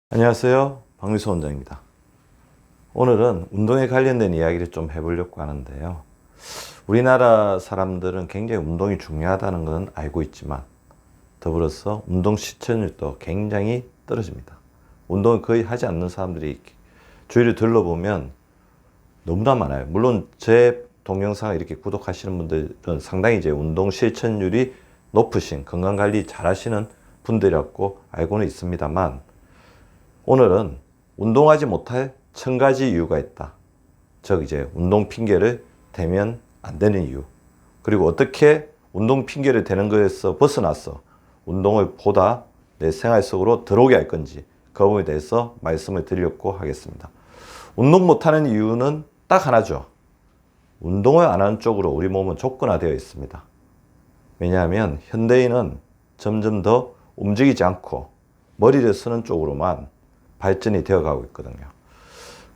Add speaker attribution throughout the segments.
Speaker 1: 안녕하세요. 박미수 원장입니다. 오늘은 운동에 관련된 이야기를 좀 해보려고 하는데요. 우리나라 사람들은 굉장히 운동이 중요하다는 건 알고 있지만 더불어서 운동 실천율도 굉장히 떨어집니다. 운동을 거의 하지 않는 사람들이 주위를 둘러보면 너무나 많아요. 물론 제 동영상을 이렇게 구독하시는 분들은 상당히 이제 운동 실천율이 높으신, 건강관리 잘 하시는 분들이라고 알고는 있습니다만 오늘은 운동하지 못할 1000가지 이유가 있다. 즉 이제 운동 핑계를 대면 안 되는 이유, 그리고 어떻게 운동 핑계를 대는 것에서 벗어나서 운동을 보다 내 생활 속으로 들어오게 할 건지 그 부분에 대해서 말씀을 드리려고 하겠습니다. 운동 못하는 이유는 딱 하나죠. 운동을 안 하는 쪽으로 우리 몸은 접근화되어 있습니다. 왜냐하면 현대인은 점점 더 움직이지 않고 머리를 쓰는 쪽으로만 발전이 되어 가고 있거든요.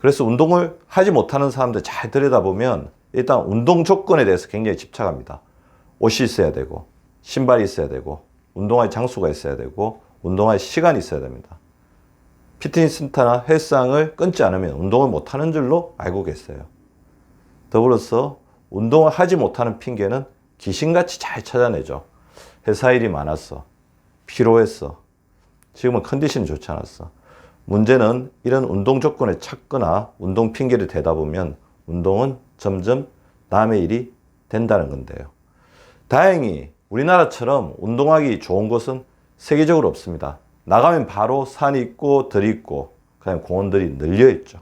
Speaker 1: 그래서 운동을 하지 못하는 사람들 잘 들여다보면 일단 운동 조건에 대해서 굉장히 집착합니다. 옷이 있어야 되고, 신발이 있어야 되고, 운동할 장소가 있어야 되고, 운동할 시간이 있어야 됩니다. 피트니스 센터나 헬스장을 끊지 않으면 운동을 못하는 줄로 알고 계세요. 더불어서 운동을 하지 못하는 핑계는 귀신같이 잘 찾아내죠. 회사 일이 많았어, 피로했어, 지금은 컨디션이 좋지 않았어. 문제는 이런 운동 조건을 찾거나 운동 핑계를 대다 보면 운동은 점점 남의 일이 된다는 건데요. 다행히 우리나라처럼 운동하기 좋은 곳은 세계적으로 없습니다. 나가면 바로 산이 있고 들이 있고 그다음에 공원들이 널려 있죠.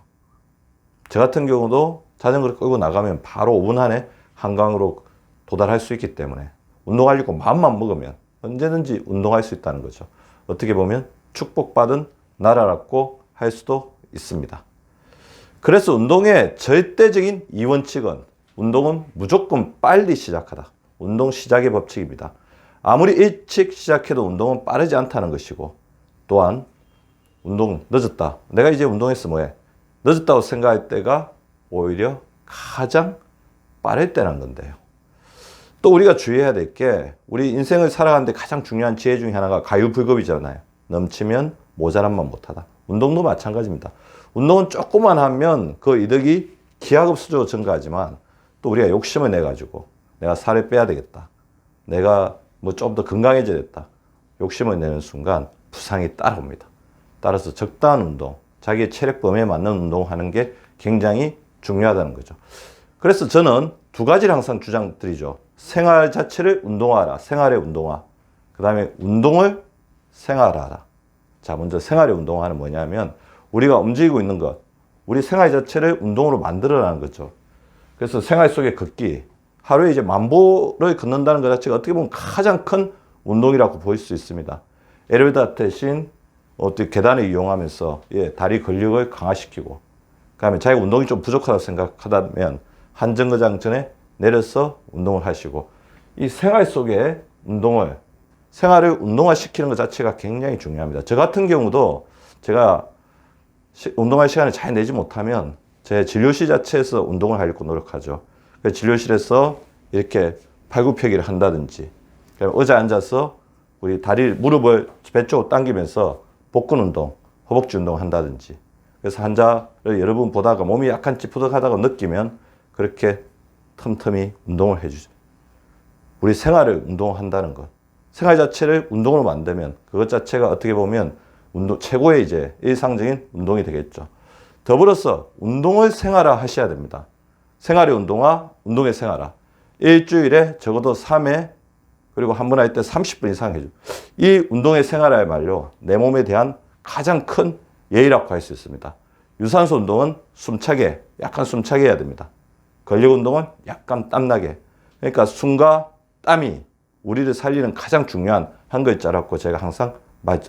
Speaker 1: 저 같은 경우도 자전거를 끌고 나가면 바로 5분 안에 한강으로 도달할 수 있기 때문에 운동하려고 마음만 먹으면 언제든지 운동할 수 있다는 거죠. 어떻게 보면 축복받은 나라라고 할 수도 있습니다. 그래서 운동의 절대적인 이원칙은 운동은 무조건 빨리 시작하다. 운동 시작의 법칙입니다. 아무리 일찍 시작해도 운동은 빠르지 않다는 것이고, 또한 운동 늦었다. 내가 이제 운동했어 뭐해? 늦었다고 생각할 때가 오히려 가장 빠를 때란 건데요. 또 우리가 주의해야 될 게 우리 인생을 살아가는데 가장 중요한 지혜 중에 하나가 가유불급이잖아요. 넘치면 모자란만 못하다. 운동도 마찬가지입니다. 운동은 조금만 하면 그 이득이 기하급수적으로 증가하지만 또 우리가 욕심을 내가지고 내가 살을 빼야 되겠다. 내가 뭐 좀 더 건강해져야겠다. 욕심을 내는 순간 부상이 따라옵니다. 따라서 적당한 운동, 자기의 체력 범위에 맞는 운동하는 게 굉장히 중요하다는 거죠. 그래서 저는 두 가지를 항상 주장드리죠. 생활 자체를 운동화하라. 생활의 운동화. 그 다음에 운동을 생활화하라. 자, 먼저 생활의 운동화는 뭐냐면 우리가 움직이고 있는 것, 우리 생활 자체를 운동으로 만들어라는 거죠. 그래서 생활 속의 걷기, 하루에 이제 10,000보를 걷는다는 것 자체가 어떻게 보면 가장 큰 운동이라고 보일 수 있습니다. 엘리베이터 대신 어떻게 계단을 이용하면서 다리 근력을 강화시키고, 그 다음에 자기가 운동이 좀 부족하다고 생각하다면 한 정거장 전에 내려서 운동을 하시고, 이 생활 속의 생활을 운동화시키는 것 자체가 굉장히 중요합니다. 저 같은 경우도 제가 운동할 시간을 잘 내지 못하면 제 진료실 자체에서 운동을 하려고 노력하죠. 그래서 진료실에서 이렇게 팔굽혀기를 한다든지, 의자에 앉아서 우리 무릎을 배 쪽으로 당기면서 복근 운동, 허벅지 운동을 한다든지, 그래서 환자를 여러 번 보다가 몸이 약간 찌푸덕하다고 느끼면 그렇게 틈틈이 운동을 해주죠. 우리 생활을 운동한다는 것. 생활 자체를 운동으로 만들면 그것 자체가 어떻게 보면 최고의 이제 일상적인 운동이 되겠죠. 더불어서 운동을 생활화 하셔야 됩니다. 생활의 운동화, 운동의 생활화. 일주일에 적어도 3회, 그리고 한 번 할 때 30분 이상 해줘. 이 운동의 생활화야말로 내 몸에 대한 가장 큰 예의라고 할 수 있습니다. 유산소 운동은 약간 숨차게 해야 됩니다. 근력 운동은 약간 땀나게. 그러니까 숨과 땀이 우리를 살리는 가장 중요한 한 글자라고 제가 항상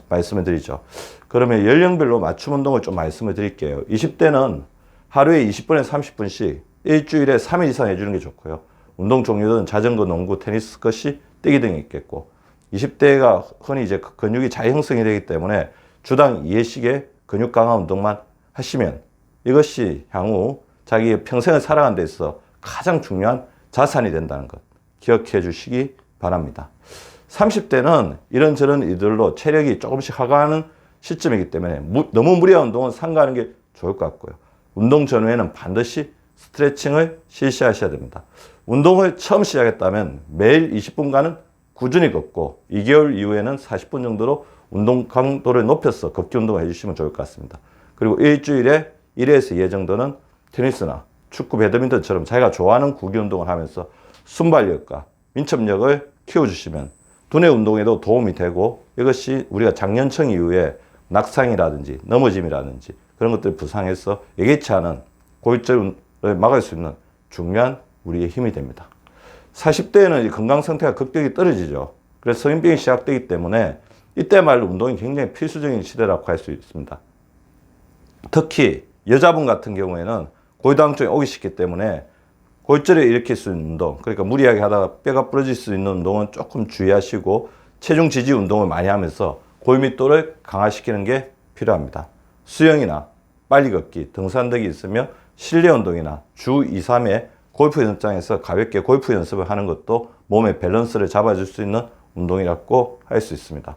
Speaker 1: 말씀을 드리죠. 그러면 연령별로 맞춤 운동을 좀 말씀을 드릴게요. 20대는 하루에 20분에서 30분씩 일주일에 3일 이상 해주는 게 좋고요. 운동 종류는 자전거, 농구, 테니스, 스쿼시, 뛰기 등이 있겠고, 20대가 흔히 이제 근육이 잘 형성이 되기 때문에 주당 2회씩의 근육 강화 운동만 하시면 이것이 향후 자기의 평생을 살아가는 데 있어서 가장 중요한 자산이 된다는 것 기억해 주시기 바랍니다. 30대는 이런저런 일들로 체력이 조금씩 하가는 시점이기 때문에 너무 무리한 운동은 삼가하는 게 좋을 것 같고요. 운동 전후에는 반드시 스트레칭을 실시하셔야 됩니다. 운동을 처음 시작했다면 매일 20분간은 꾸준히 걷고 2개월 이후에는 40분 정도로 운동 강도를 높여서 걷기 운동을 해주시면 좋을 것 같습니다. 그리고 일주일에 1회에서 2회 정도는 테니스나 축구, 배드민턴처럼 자기가 좋아하는 구기 운동을 하면서 순발력과 민첩력을 키워주시면 두뇌 운동에도 도움이 되고 이것이 우리가 장년층 이후에 낙상이라든지 넘어짐이라든지 그런 것들을 부상해서 예기치 않은 고혈절을 막을 수 있는 중요한 우리의 힘이 됩니다. 40대에는 건강 상태가 급격히 떨어지죠. 그래서 성인병이 시작되기 때문에 이때말로 운동이 굉장히 필수적인 시대라고 할 수 있습니다. 특히 여자분 같은 경우에는 고지혈당증이 오기 쉽기 때문에 골절을 일으킬 수 있는 운동, 그러니까 무리하게 하다가 뼈가 부러질 수 있는 운동은 조금 주의하시고 체중 지지 운동을 많이 하면서 골밀도를 강화시키는 게 필요합니다. 수영이나 빨리 걷기, 등산덕이 있으면 실내 운동이나 주 2, 3회 골프 연장에서 가볍게 골프 연습을 하는 것도 몸의 밸런스를 잡아줄 수 있는 운동이라고 할 수 있습니다.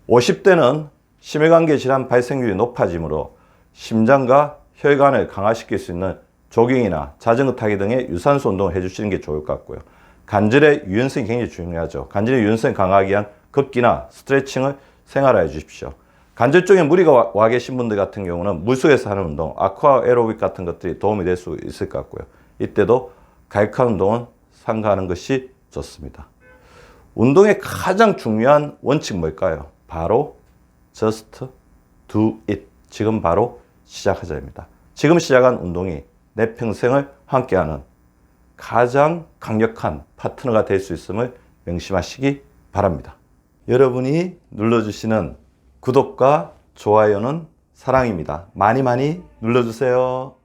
Speaker 1: 50대는 심혈관계 질환 발생률이 높아지므로 심장과 혈관을 강화시킬 수 있는 조깅이나 자전거 타기 등의 유산소 운동을 해주시는 게 좋을 것 같고요. 관절의 유연성이 굉장히 중요하죠. 관절의 유연성을 강화하기 위한 걷기나 스트레칭을 생활화해 주십시오. 관절 쪽에 무리가 와 계신 분들 같은 경우는 물속에서 하는 운동, 아쿠아 에로빅 같은 것들이 도움이 될 수 있을 것 같고요. 이때도 가격한 운동은 삼가하는 것이 좋습니다. 운동의 가장 중요한 원칙 뭘까요? 바로 just do it. 지금 바로 시작하자입니다. 지금 시작한 운동이 내 평생을 함께하는 가장 강력한 파트너가 될 수 있음을 명심하시기 바랍니다. 여러분이 눌러주시는 구독과 좋아요는 사랑입니다. 많이 많이 눌러주세요.